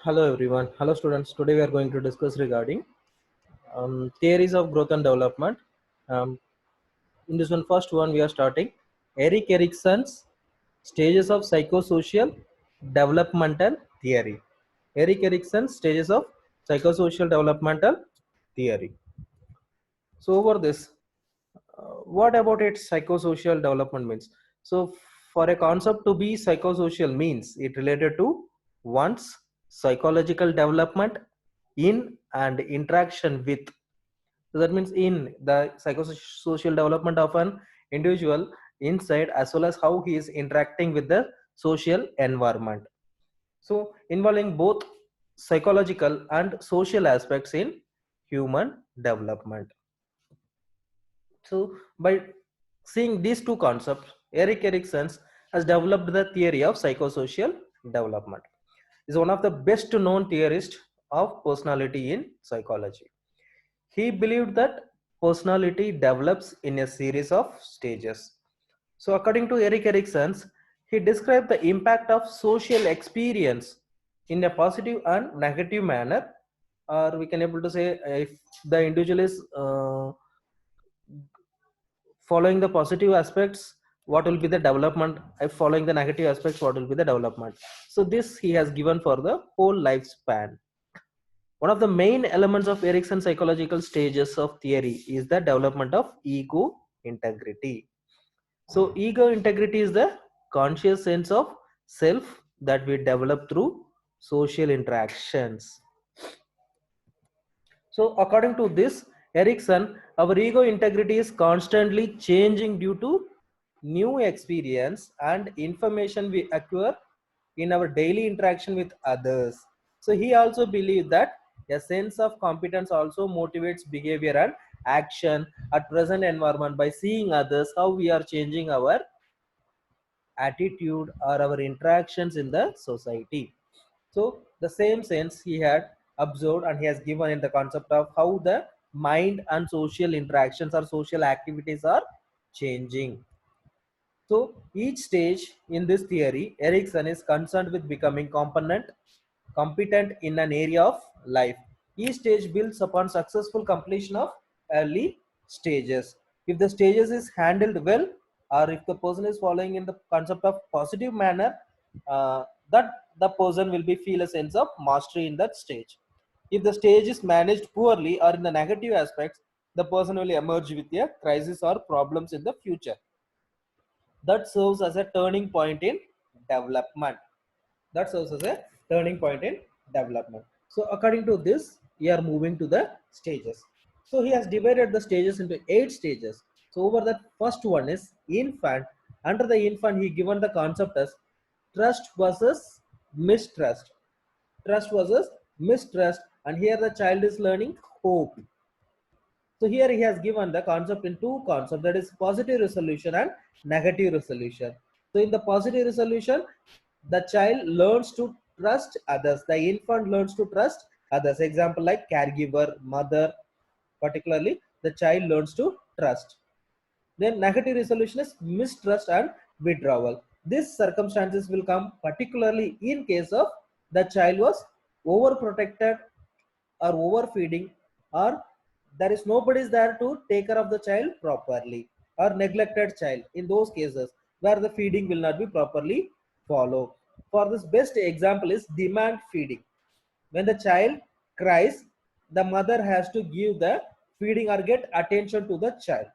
Hello everyone. Hello students. Today we are going to discuss regarding theories of growth and development. Um, in this first one we are starting Erik Erikson's stages of psychosocial developmental theory. Erik Erikson's stages of psychosocial developmental theory. So over this, what about its psychosocial development means? So for a concept to be psychosocial means it related to one's psychological development in and interaction with. So that means in the psychosocial development of an individual inside as well as how he is interacting with the social environment. So involving both psychological and social aspects in human development. So by seeing these two concepts, Erik Erikson has developed the theory of psychosocial development. He is one of the best known theorists of personality in psychology. He believed that personality develops in a series of stages. So according to Erik Erikson, he described the impact of social experience in a positive and negative manner, or we can able to say if the individual is following the positive aspects, what will be the development? If following the negative aspects, what will be the development? So this he has given for the whole lifespan. One of the main elements of Erikson's psychological stages of theory is the development of ego integrity. So ego integrity is the conscious sense of self that we develop through social interactions. So according to this Erikson, our ego integrity is constantly changing due to new experience and information we acquire in our daily interaction with others. So he also believed that a sense of competence also motivates behavior and action at present environment by seeing others how we are changing our attitude or our interactions in the society. So the same sense he had observed and he has given in the concept of how the mind and social interactions or social activities are changing. So each stage in this theory, Erikson is concerned with becoming competent in an area of life. Each stage builds upon successful completion of early stages. If the stages is handled well, or if the person is following in the concept of positive manner, that the person will be feel a sense of mastery in that stage. If the stage is managed poorly or in the negative aspects, the person will emerge with a crisis or problems in the future. That serves as a turning point in development. That serves as a turning point in development. So according to this, we are moving to the stages. So he has divided the stages into 8 stages. So over that first one is infant. Under the infant he given the concept as trust versus mistrust. Trust versus mistrust, and here the child is learning hope. So here he has given the concept in two concepts, that is positive resolution and negative resolution. So in the positive resolution, the child learns to trust others. The infant learns to trust others. Example like caregiver, mother, particularly the child learns to trust. Then negative resolution is mistrust and withdrawal. These circumstances will come particularly in case of the child was overprotected or overfeeding, or there is nobody is there to take care of the child properly, or neglected child, in those cases where the feeding will not be properly followed. For this best example is demand feeding. When the child cries, the mother has to give the feeding or get attention to the child,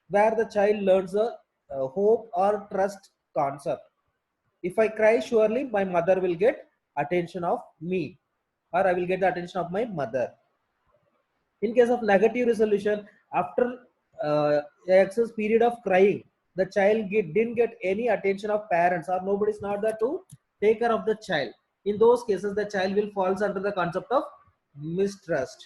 where the child learns a hope or trust concept. If I cry, surely my mother will get attention of me, or I will get the attention of my mother. In case of negative resolution, after excess period of crying, the child didn't get any attention of parents, or nobody is not there to take care of the child. In those cases, the child will falls under the concept of mistrust.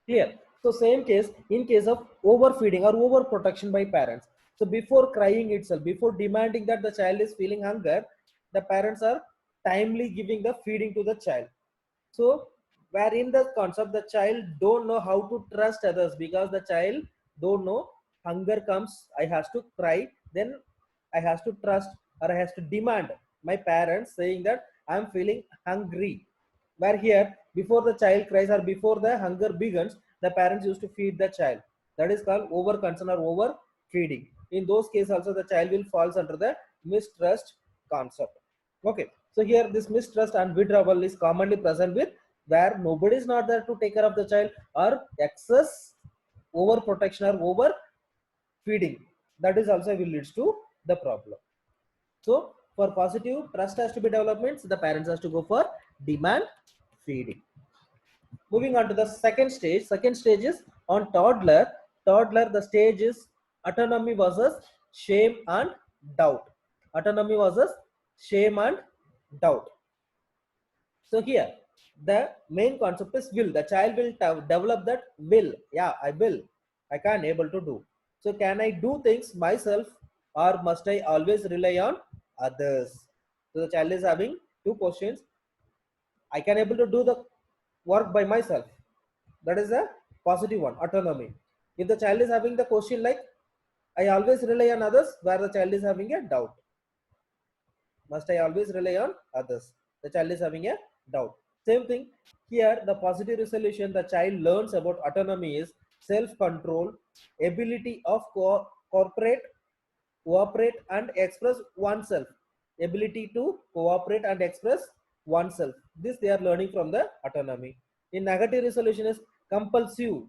Clear? So same case in case of overfeeding or overprotection by parents. So before crying itself, before demanding that the child is feeling hunger, the parents are timely giving the feeding to the child. So where in the concept the child don't know how to trust others, because the child don't know hunger comes, I has to cry, then I has to trust. or I has to demand my parents saying that I'm feeling hungry. Where here, before the child cries or before the hunger begins, the parents used to feed the child. That is called over concern or over feeding. In those cases also the child will falls under the mistrust concept. Okay, so here this mistrust and withdrawal is commonly present with where nobody is not there to take care of the child, or excess over protection or over feeding. That is also will leads to the problem. So for positive trust has to be developments, the parents has to go for demand feeding. Moving on to the second stage. Second stage is on toddler. Toddler, the stage is autonomy versus shame and doubt. Autonomy versus shame and doubt. So here, the main concept is will. The child will develop that will. Yeah, I will. I can able to do. So can I do things myself, or must I always rely on others? So the child is having two questions. I can able to do the work by myself. That is a positive one, autonomy. If the child is having the question like I always rely on others, where the child is having a doubt. Must I always rely on others? The child is having a doubt. Same thing here, the positive resolution the child learns about autonomy is self-control, ability of cooperate and express oneself. Ability to cooperate and express oneself. This they are learning from the autonomy. In negative resolution is compulsive.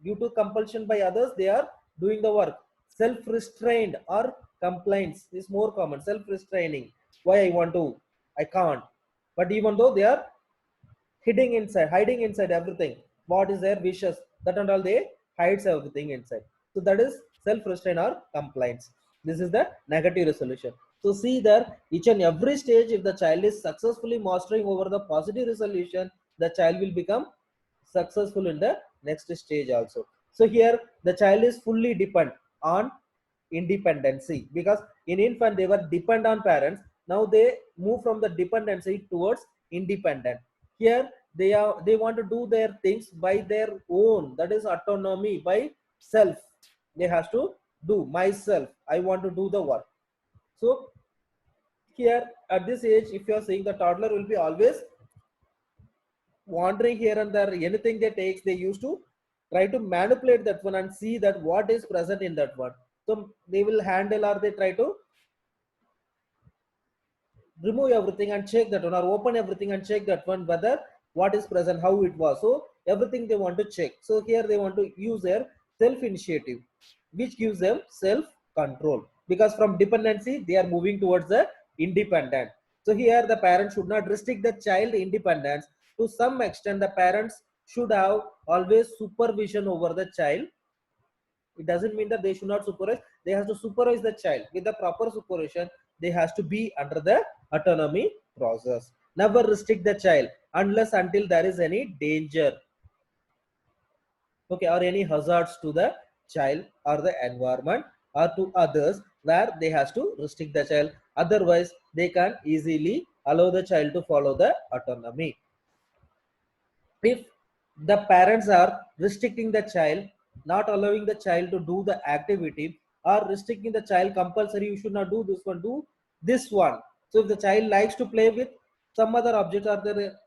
Due to compulsion by others, they are doing the work. Self-restrained or complaints is more common. Self-restraining. Why I want to, I can't. But even though they are hiding inside everything, what is their wishes, that and all they hides everything inside. So that is self-restraint or compliance. This is the negative resolution. So see there, each and every stage, if the child is successfully mastering over the positive resolution, the child will become successful in the next stage also. So here the child is fully depend on independency, because in infant they were depend on parents. Now they move from the dependency towards independent. Here they want to do their things by their own. That is autonomy by self. They have to do myself. I want to do the work. So here at this age, if you are saying the toddler will be always wandering here and there, anything they takes they used to try to manipulate that one and see that what is present in that one. So they will handle or they try to remove everything and check that one, or open everything and check that one whether what is present, how it was. So everything they want to check. So here they want to use their self initiative, which gives them self control, because from dependency they are moving towards the independent. So here the parents should not restrict the child independence. To some extent the parents should have always supervision over the child. It doesn't mean that they should not supervise. They have to supervise the child with the proper supervision. They has to be under the autonomy process. Never restrict the child unless until there is any danger, okay, or any hazards to the child or the environment or to others, where they has to restrict the child. Otherwise they can easily allow the child to follow the autonomy. If the parents are restricting the child, not allowing the child to do the activity, or restricting the child compulsory, you should not do this one, do this one. So if the child likes to play with some other objects or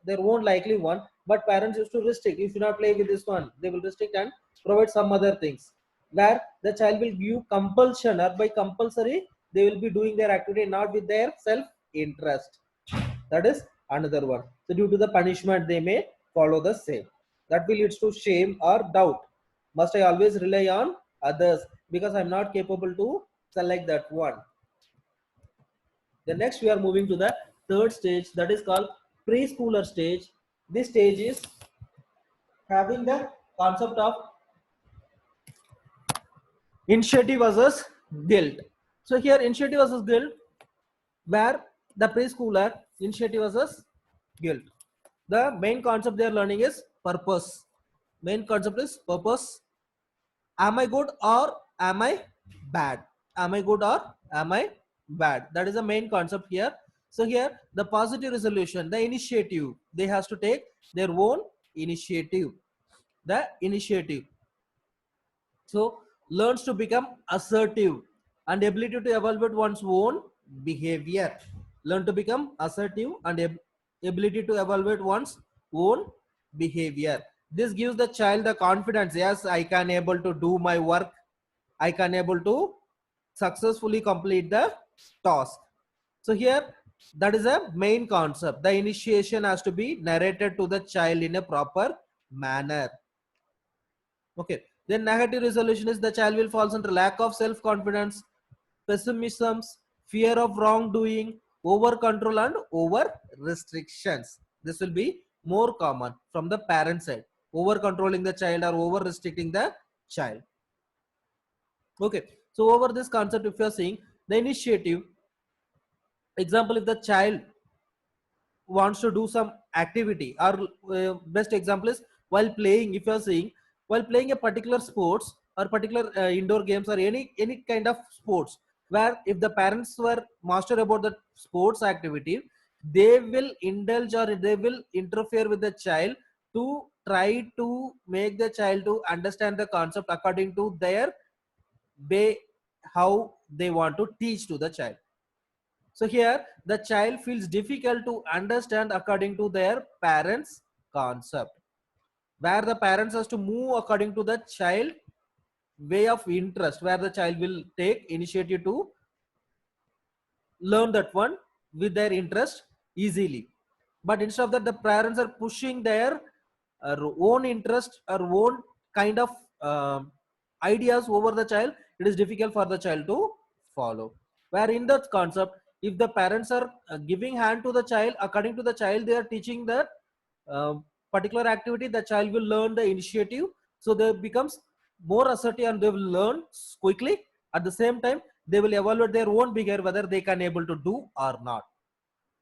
their own likely one, but parents used to restrict, you should not play with this one, they will restrict and provide some other things, where the child will give compulsion, or by compulsory they will be doing their activity not with their self interest. That is another one. So due to the punishment they may follow the same. That will leads to shame or doubt. Must I always rely on others because I'm not capable to select that one. The next we are moving to the third stage, that is called preschooler stage. This stage is having the concept of initiative versus guilt. So here initiative versus guilt, where the preschooler initiative versus guilt. The main concept they are learning is purpose. Main concept is purpose. Am I good or am I bad? Am I good or am I bad? That is the main concept here. So here the positive resolution, the initiative, they has to take their own initiative. The initiative. So learns to become assertive and ability to evaluate one's own behavior. Learn to become assertive and ability to evaluate one's own behavior. This gives the child the confidence. Yes, I can able to do my work. I can able to successfully complete the task. So here, that is a main concept. The initiation has to be narrated to the child in a proper manner. Okay. Then negative resolution is the child will fall under lack of self-confidence, pessimism, fear of wrongdoing, over control and over restrictions. This will be more common from the parent side. Over controlling the child or over restricting the child. Okay. So over this concept, if you are seeing the initiative, example, if the child wants to do some activity, or best example is while playing, if you are seeing while playing a particular sports or particular indoor games or any kind of sports, where if the parents were master about the sports activity, they will indulge or they will interfere with the child to try to make the child to understand the concept according to their way, how they want to teach to the child. So here the child feels difficult to understand according to their parents' concept, where the parents has to move according to the child way of interest, where the child will take initiative to learn that one with their interest easily. But instead of that, the parents are pushing their own interest or own kind of ideas over the child. It is difficult for the child to follow. Where in that concept, if the parents are giving hand to the child, according to the child, they are teaching that uh, particular activity, the child will learn the initiative. So they becomes more assertive and they will learn quickly. At the same time, they will evaluate their own behavior whether they can able to do or not.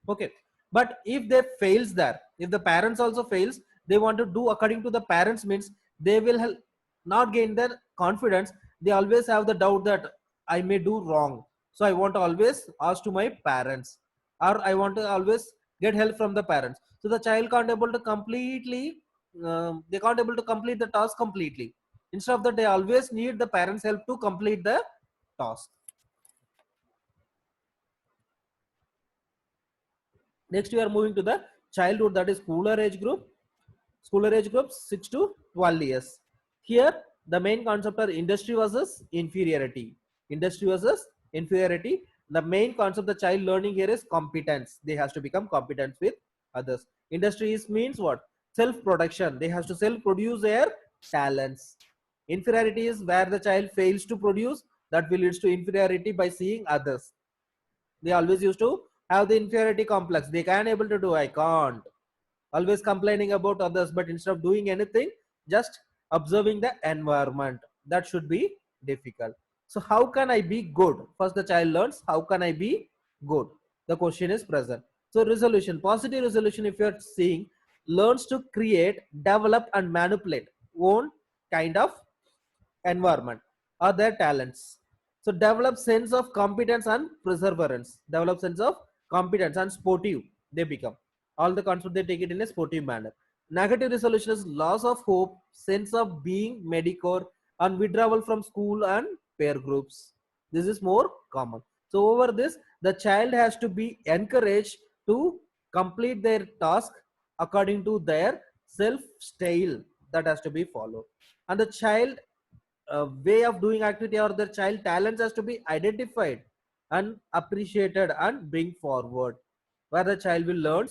Okay. But if they fails there, if the parents also fails, they want to do according to the parents, means they will not gain their confidence. They always have the doubt that I may do wrong, so I want to always ask to my parents, or I want to always get help from the parents. So the child can't able to completely they can't able to complete the task completely. Instead of that, they always need the parents help to complete the task. Next, we are moving to the childhood, that is schooler age group. Schooler age group 6 to 12 years. Here, the main concept are industry versus inferiority. Industry versus inferiority. The main concept the child learning here is competence. They has to become competent with others. Industry is means what? Self production. They has to self produce their talents. Inferiority is where the child fails to produce. That will leads to inferiority by seeing others. They always used to have the inferiority complex. They can able to do, I can't. Always complaining about others, but instead of doing anything, just observing the environment. That should be difficult. So how can I be good? First the child learns, how can I be good? The question is present. So resolution, positive resolution, if you're seeing, learns to create, develop and manipulate own kind of environment or their talents. So develop sense of competence and perseverance. Develop sense of competence and sportive they become. All the concepts they take it in a sportive manner. Negative resolution is loss of hope, sense of being mediocre, and withdrawal from school and peer groups. This is more common. So over this, the child has to be encouraged to complete their task according to their self style that has to be followed. And the child way of doing activity or their child talents has to be identified and appreciated and bring forward, where the child will learn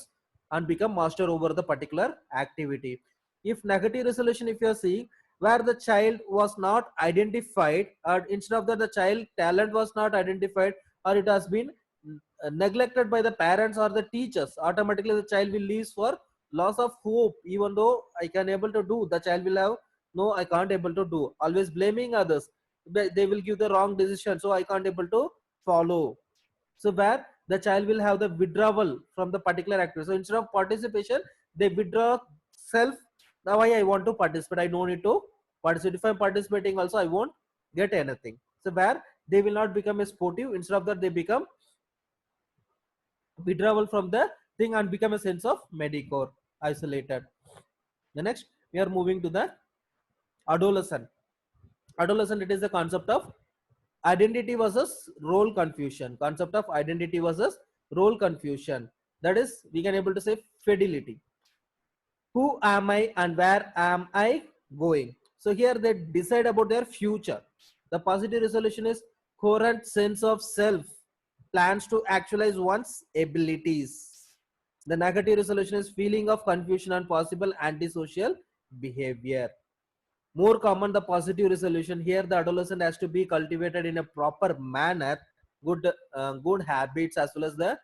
and become master over the particular activity. If negative resolution, if you are seeing, where the child was not identified, or instead of that the child talent was not identified, or it has been neglected by the parents or the teachers, automatically the child will leave for loss of hope. Even though I can able to do, the child will have, no, I can't able to do, always blaming others. They will give the wrong decision, so I can't able to follow. So where the child will have the withdrawal from the particular activity. So instead of participation, they withdraw self. Now why I want to participate, I don't need to participate. If I'm participating also, I won't get anything. So where they will not become a sportive, instead of that they become withdrawal from the thing and become a sense of mediocre, isolated. The next, we are moving to the adolescent. Adolescent, it is the concept of identity versus role confusion. Concept of identity versus role confusion. That is, we can able to say fidelity. Who am I and where am I going? So here they decide about their future. The positive resolution is coherent sense of self, plans to actualize one's abilities. The negative resolution is feeling of confusion and possible antisocial behavior. More common, the positive resolution. Here the adolescent has to be cultivated in a proper manner, good habits, as well as the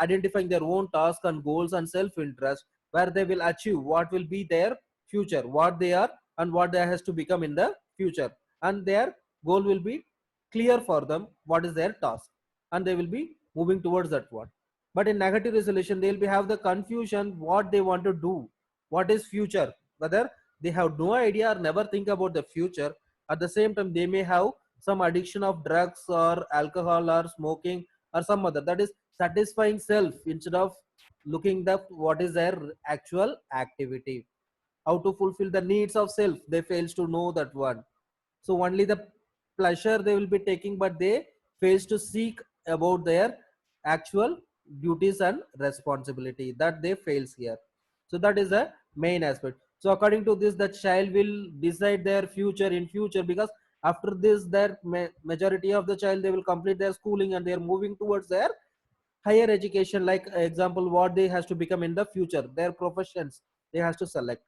identifying their own tasks and goals and self interest, where they will achieve what will be their future, what they are and what they has to become in the future, and their goal will be clear for them, what is their task, and they will be moving towards that one. But in negative resolution, they will be have the confusion what they want to do, what is future, whether they have no idea or never think about the future. At the same time, they may have some addiction of drugs or alcohol or smoking or some other, that is satisfying self instead of looking the what is their actual activity, how to fulfill the needs of self, they fails to know that one. So only the pleasure they will be taking, but they fails to seek about their actual duties and responsibility, that they fails here. So that is the main aspect. So according to this, the child will decide their future in future, because after this their majority of the child, they will complete their schooling and they are moving towards their higher education, like example what they has to become in the future, their professions they has to select.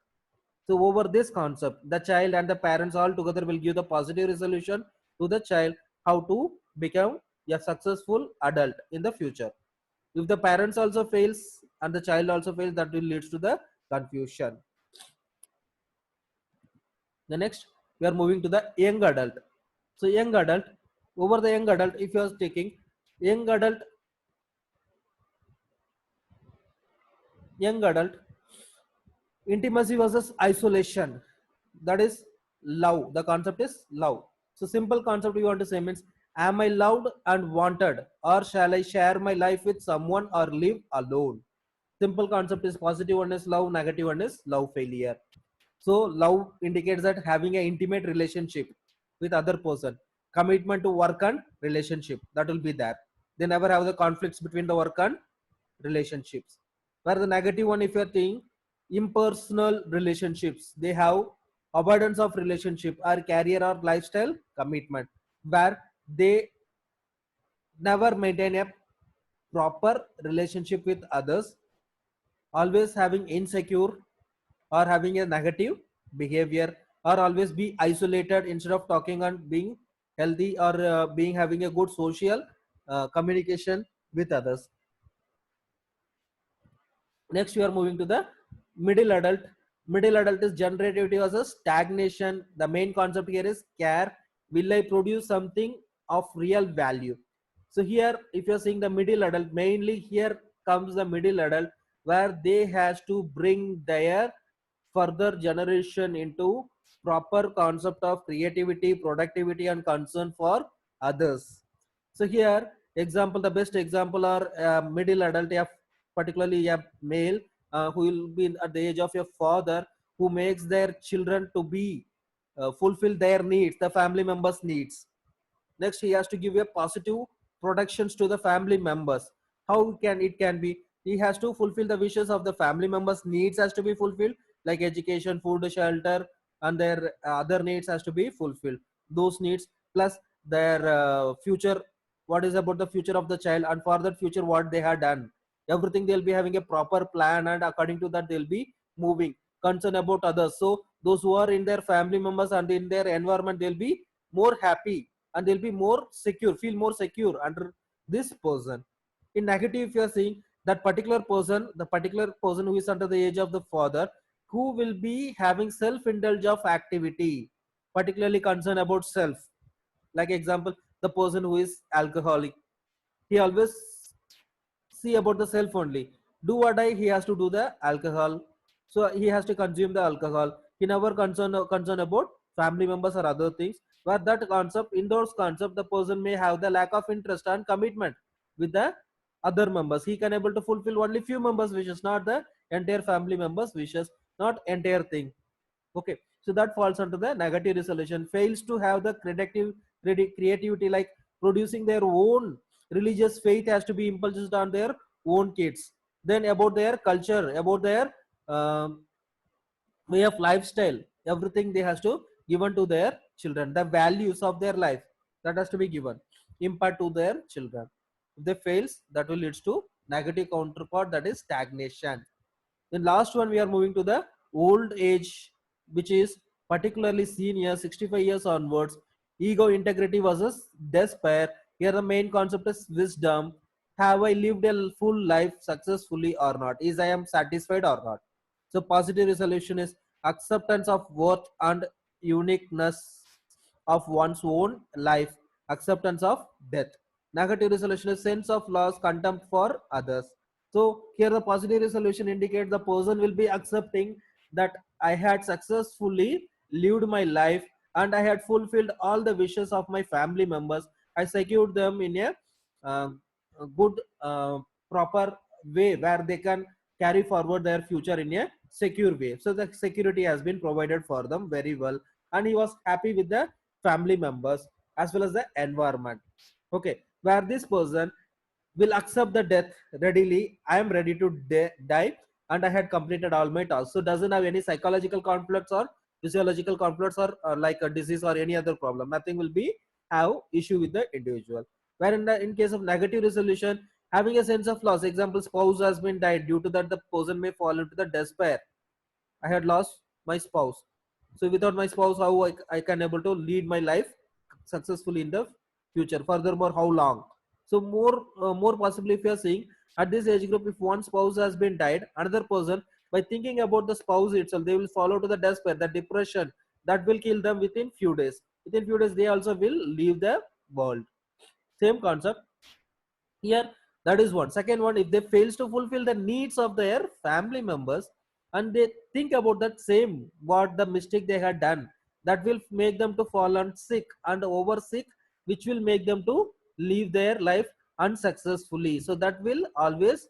So over this concept, the child and the parents all together will give the positive resolution to the child how to become a successful adult in the future. If the parents also fails and the child also fails, that will leads to the confusion. The next, we are moving to the young adult. So young adult, over the young adult, if you are taking young adult, young adult, intimacy versus isolation, that is love. The concept is love. So simple concept we want to say means, am I loved and wanted, or shall I share my life with someone or live alone? Simple concept is, positive one is love, negative one is love failure. So love indicates that having an intimate relationship with other person, commitment to work and relationship, that will be there. They never have the conflicts between the work and relationships. Where the negative one, if you're saying impersonal relationships, they have avoidance of relationship or career or lifestyle commitment, where they never maintain a proper relationship with others, always having insecure or having a negative behavior, or always be isolated instead of talking and being healthy, or being having a good social communication with others. Next, we are moving to the middle adult. Middle adult is generativity versus stagnation. The main concept here is care. Will I produce something of real value? So here, if you're seeing the middle adult, mainly here comes the middle adult, where they has to bring their further generation into proper concept of creativity, productivity, and concern for others. So here, example, the best example are middle adult, particularly a male who will be at the age of a father, who makes their children to be fulfill their needs, the family members needs. Next, he has to give a positive productions to the family members. How can it can be, he has to fulfill the wishes of the family members needs, has to be fulfilled, like education, food, shelter, and their other needs has to be fulfilled. Those needs plus their future, what is about the future of the child, and for that future what they have done, everything they'll be having a proper plan, and according to that they'll be moving, concern about others. So those who are in their family members and in their environment, they'll be more happy and they'll be more secure, feel more secure under this person. In negative, if you are seeing that particular person, the particular person who is under the age of the father, who will be having self-indulge of activity, particularly concern about self. Like example, the person who is alcoholic, he always see about the self only. Do or die, he has to do the alcohol. So he has to consume the alcohol. He never concern about family members or other things. Where that concept, in those concept, the person may have the lack of interest and commitment with the other members. He can able to fulfill only few members' wishes, not the entire family members' wishes, not entire thing. Okay, so that falls under the negative resolution. Fails to have the creativity, like producing their own religious faith has to be imposed on their own kids. Then about their culture, about their um, way of lifestyle, everything they has to given to their children. The values of their life, that has to be given, impart to their children. If they fails, that will leads to negative counterpart, that is stagnation. Then last one, we are moving to the old age, which is particularly senior 65 years onwards. Ego, integrity versus despair. Here the main concept is wisdom. Have I lived a full life successfully or not? Is I am satisfied or not? So positive resolution is acceptance of worth and uniqueness of one's own life, acceptance of death. Negative resolution is sense of loss, contempt for others. So here the positive resolution indicates the person will be accepting that I had successfully lived my life and I had fulfilled all the wishes of my family members. I secured them in uh, a good, proper way where they can carry forward their future in a secure way. So the security has been provided for them very well, and he was happy with the family members as well as the environment. Okay, where this person will accept the death readily. I am ready to die, and I had completed all my tasks. So doesn't have any psychological conflicts or physiological conflicts or like a disease or any other problem. Nothing will be have issue with the individual. Where in case of negative resolution, having a sense of loss. Example, spouse has been died. Due to that, the person may fall into the despair. I had lost my spouse. So without my spouse, how I can able to lead my life successfully in the future? Furthermore, how long? So more possibly, if you are seeing at this age group, if one spouse has been died, another person, by thinking about the spouse itself, they will follow to the despair, the depression that will kill them within few days. Within few days, they also will leave the world. Same concept here. That is one. Second one, if they fails to fulfill the needs of their family members, and they think about that same what the mistake they had done, that will make them to fall on sick and over sick, which will make them to live their life unsuccessfully. So that will always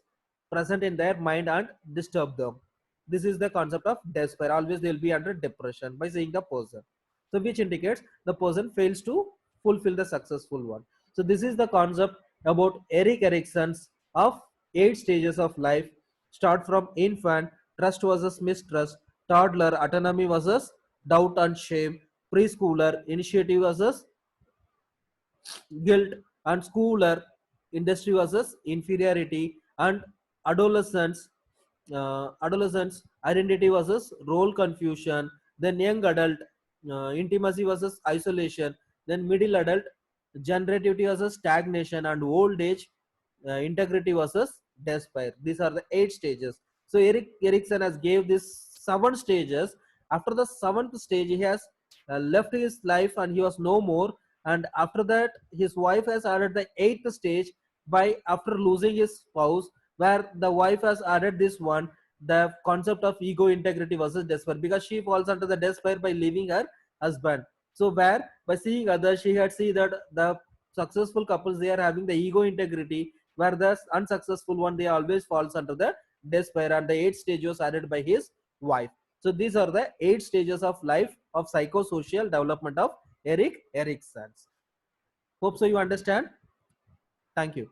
present in their mind and disturb them. This is the concept of despair. Always they will be under depression by seeing the person, so which indicates the person fails to fulfill the successful one. So this is the concept about Erik Erikson's of 8 stages of life. Start from infant, trust versus mistrust; toddler, autonomy versus doubt and shame; preschooler, initiative versus guilt; and schooler, industry versus inferiority; and adolescence, adolescence, identity versus role confusion; then young adult, intimacy versus isolation; then middle adult, generativity versus stagnation; and old age, integrity versus despair. These are the 8 stages. So Erik Erikson has gave this 7 stages. After the seventh stage, he has left his life and he was no more. And after that, his wife has added the 8th stage by after losing his spouse, where the wife has added this one, the concept of ego, integrity versus despair, because she falls under the despair by leaving her husband. So where by seeing others, she had seen that the successful couples, they are having the ego, integrity, where the unsuccessful one, they always falls under the despair, and the 8 stage was added by his wife. So these are the 8 stages of life of psychosocial development of Erik Erikson. Hope so you understand. Thank you.